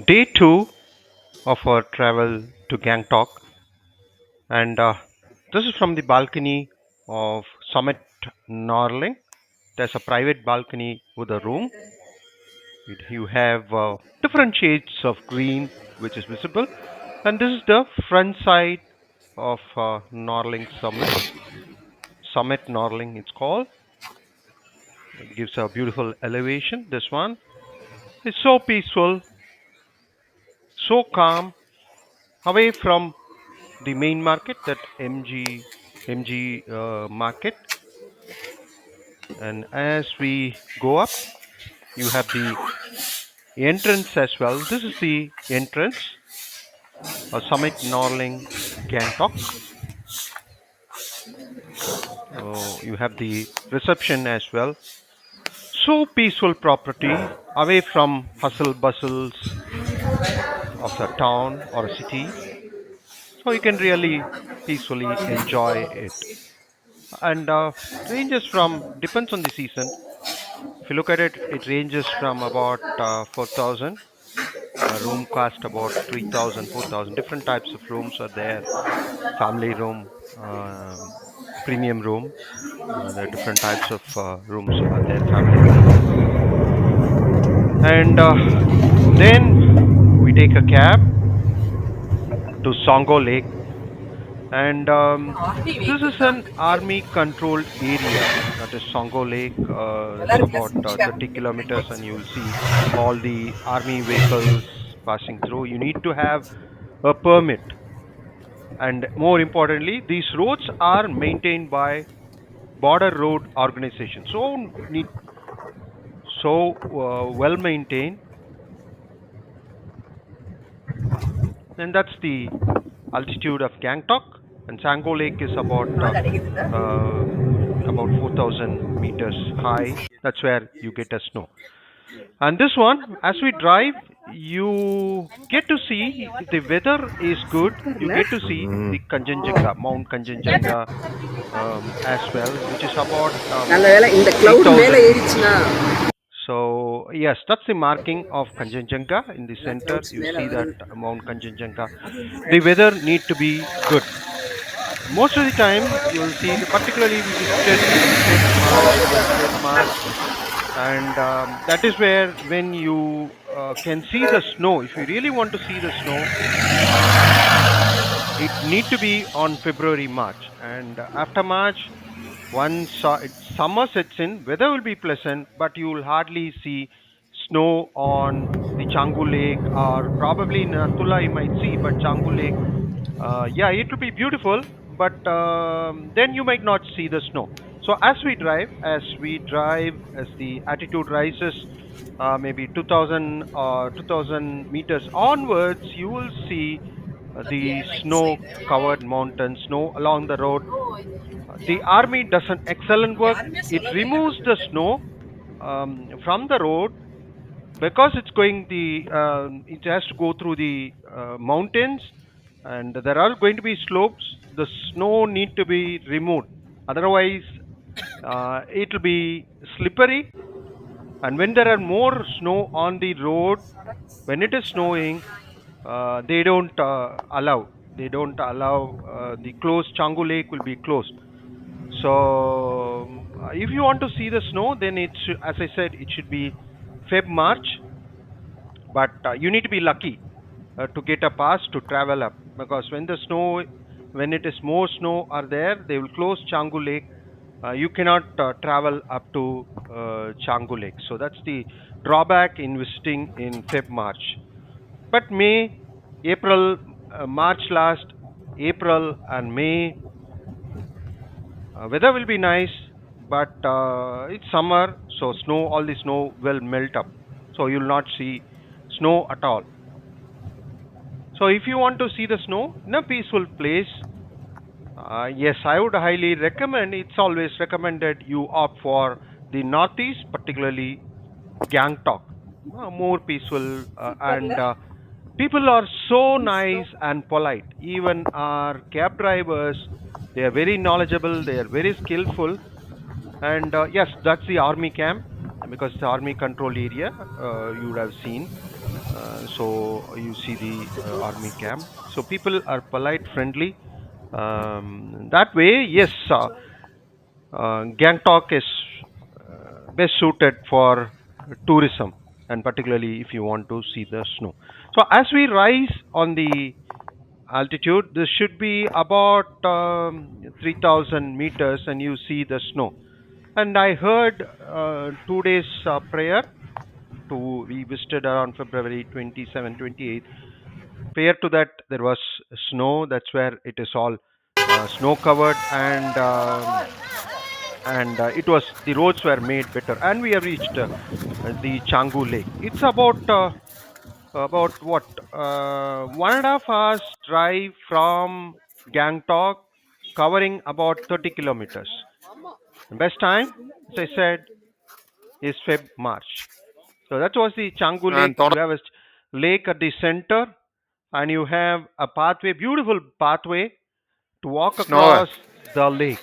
Day 2 of our travel to Gangtok, and this is from the balcony of Summit Norling. There's a private balcony with a room. You have different shades of green which is visible, and this is the front side of Norling Summit. Summit Norling, it's called. It gives a beautiful elevation. This one is so peaceful, so calm, away from the main market, that MG market. And as we go up, you have the entrance as well. This is the entrance, Summit Norling Gangtok. You have the reception as well. So peaceful property, away from hustle bustles of the town or a city. So you can really peacefully enjoy it. And ranges from, depends on the season. If you look at it, it ranges from about 4,000. Room cost about 3,000, 4,000. Different types of rooms are there. Family room, premium room. There are different types of rooms are there. Family room. And then we take a cab to Tsomgo Lake. And this is an army controlled area, that is Tsomgo Lake. It's about 30 kilometers, and you will see all the army vehicles passing through. You need to have a permit, and more importantly, these roads are maintained by border road organization, well maintained. And that's the altitude of Gangtok, and Changu Lake is about 4,000 meters high. That's where you get a snow. And this one, as we drive, you get to see, if the weather is good, you get to see the Kanchenjunga, Mount Kanchenjunga as well, which is about 8,000. So yes, that's the marking of Kanchenjunga in the center. You see that Mount Kanchenjunga. The weather need to be good. Most of the time, you will see, particularly we visited in Feb, March, and that is where when you can see the snow. If you really want to see the snow, it need to be on February, March, and after March, once summer sets in, weather will be pleasant, but you will hardly see snow on the Changu Lake, or probably in Natula you might see, but Changu Lake, yeah, it will be beautiful, but then you might not see the snow. So as the altitude rises, maybe 2,000 or 2,000 meters onwards, you will see the snow-covered mountains, snow along the road. The army does an excellent work. It removes the snow from the road, because it has to go through the mountains, and there are going to be slopes. The snow need to be removed, otherwise it will be slippery. And when there are more snow on the road, when it is snowing, they don't allow the closed Changu Lake will be closed. So if you want to see the snow, then as I said, it should be Feb March. But you need to be lucky to get a pass to travel up, because when it is more snow are there, they will close Changu Lake. You cannot travel up to Changu Lake. So that's the drawback in visiting in Feb March. But May, April, March last, April and May, weather will be nice, but it's summer, so all the snow will melt up. So you'll not see snow at all. So if you want to see the snow in a peaceful place, yes, I would highly recommend. It's always recommended you opt for the northeast, particularly Gangtok. More peaceful, and people are so nice and polite. Even our cab drivers, they are very knowledgeable. They are very skillful. And yes, that's the army camp, because the army control area, you would have seen. So you see the army camp. So people are polite, friendly. That way, yes, Gangtok is best suited for tourism, and particularly if you want to see the snow. So as we rise on the altitude, this should be about 3,000 meters, and you see the snow. And I heard 2 days prayer to we visited around February 27, 28. Prior to that, there was snow. That's where it is all snow covered, and it was the roads were made better. And we have reached the Changu Lake. It's about what 1.5 hours drive from Gangtok, covering about 30 kilometers. The best time, as I said, is Feb March. So that was the Changu Lake. And thought You have a lake at the center, and you have a pathway, beautiful pathway to walk snow. across the lake.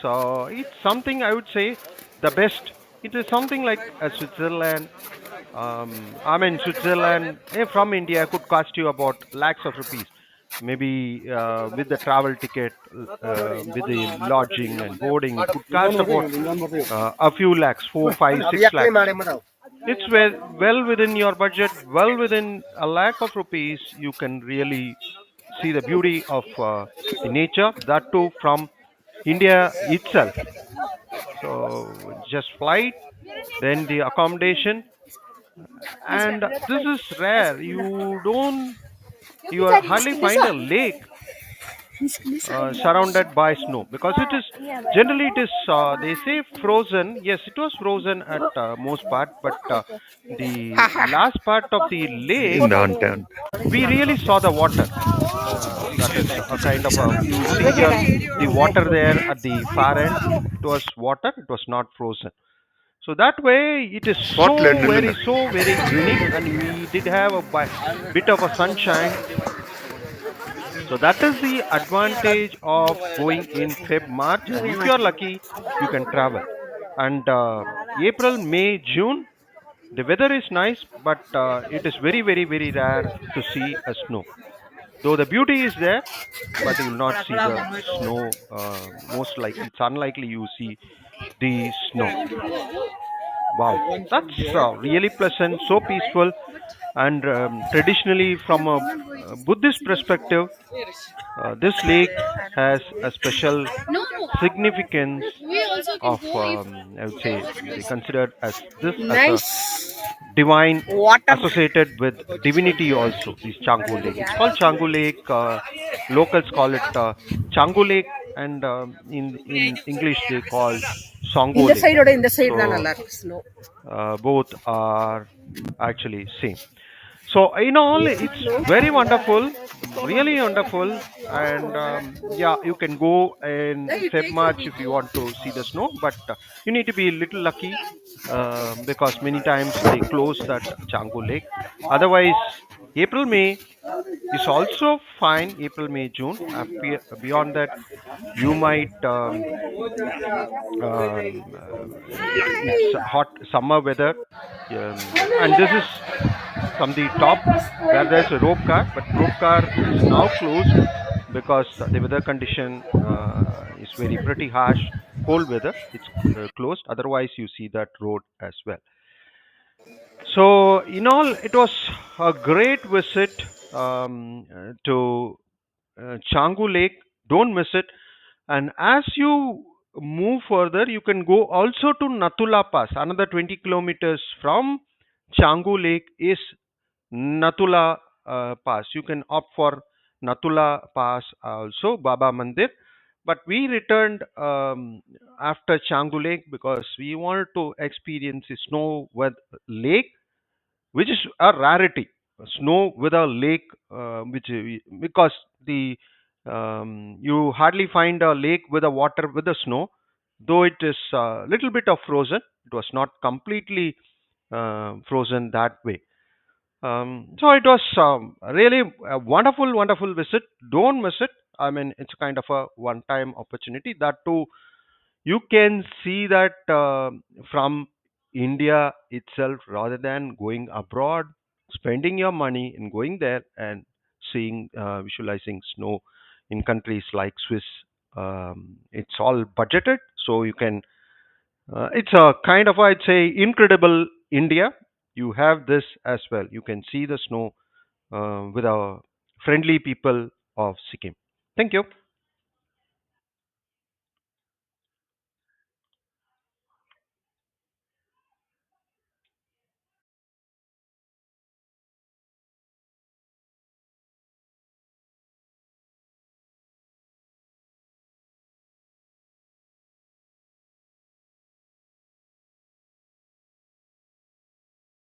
So it's something I would say the best. It is something like a Switzerland. I mean, Switzerland from India could cost you about lakhs of rupees. Maybe with the travel ticket, with the lodging and boarding, it could cost about a few lakhs, 4, 5, 6 lakhs. It's well within your budget, well within a lakh of rupees. You can really see the beauty of the nature, that too from India itself. So just flight, then the accommodation, and this is rare. You hardly find a lake surrounded by snow, because it is generally it is they say frozen. Yes, it was frozen at most part, but the last part of the lake Downtown. we really saw the water. That is a kind of a you see here the water there at the far end. It was water. It was not frozen. So that way it is so very unique, and we did have a bit of a sunshine. So that is the advantage of going in Feb March, and if you are lucky, you can travel. And April, May, June, the weather is nice, but it is very rare to see a snow. Though the beauty is there, but you will not see the snow. Most likely, it's unlikely you see the snow. Wow, that's really pleasant, so peaceful, and traditionally, from a Buddhist perspective, this lake has a special significance of, I would say, they consider as this as a Nice divine water. associated with divinity also. This Changu Lake. It's called Changu Lake. Locals call it Changu Lake, and in English they call Tsomgo இந்த Lake. சைடோட இந்த side தான் So நல்லா இருக்கு snow. both are actually same. So in all, it's very wonderful, really wonderful, and yeah, you can go in Feb March if you want to see the snow, but you need to be a little lucky because many times they close that Changu Lake. Otherwise, April May is also fine. April May June. Beyond that, you might it's hot summer weather, and this is from the top where there's a rope car, but rope car is now closed because the weather condition is very pretty harsh, cold weather. It's closed. Otherwise, you see that road as well. So in all, it was a great visit to Changu Lake. Don't miss it. And as you move further, you can go also to Natula Pass. Another 20 kilometers from Changu Lake is Natula Pass. You can opt for Natula Pass also, Baba Mandir. But we returned after Changu Lake because we wanted to experience the snow with lake, which is a rarity. Snow with a lake, because the you hardly find a lake with a water with the snow, though it is a little bit of frozen. It was not completely frozen that way. So it was really a wonderful visit. Don't miss it. I mean, it's kind of a one-time opportunity. That too, you can see that from India itself rather than going abroad, spending your money and going there and seeing, visualizing snow in countries like Swiss. It's all budgeted, so you can. It's a kind of, I'd say, incredible India. You have this as well. You can see the snow with our friendly people of Sikkim. Thank you.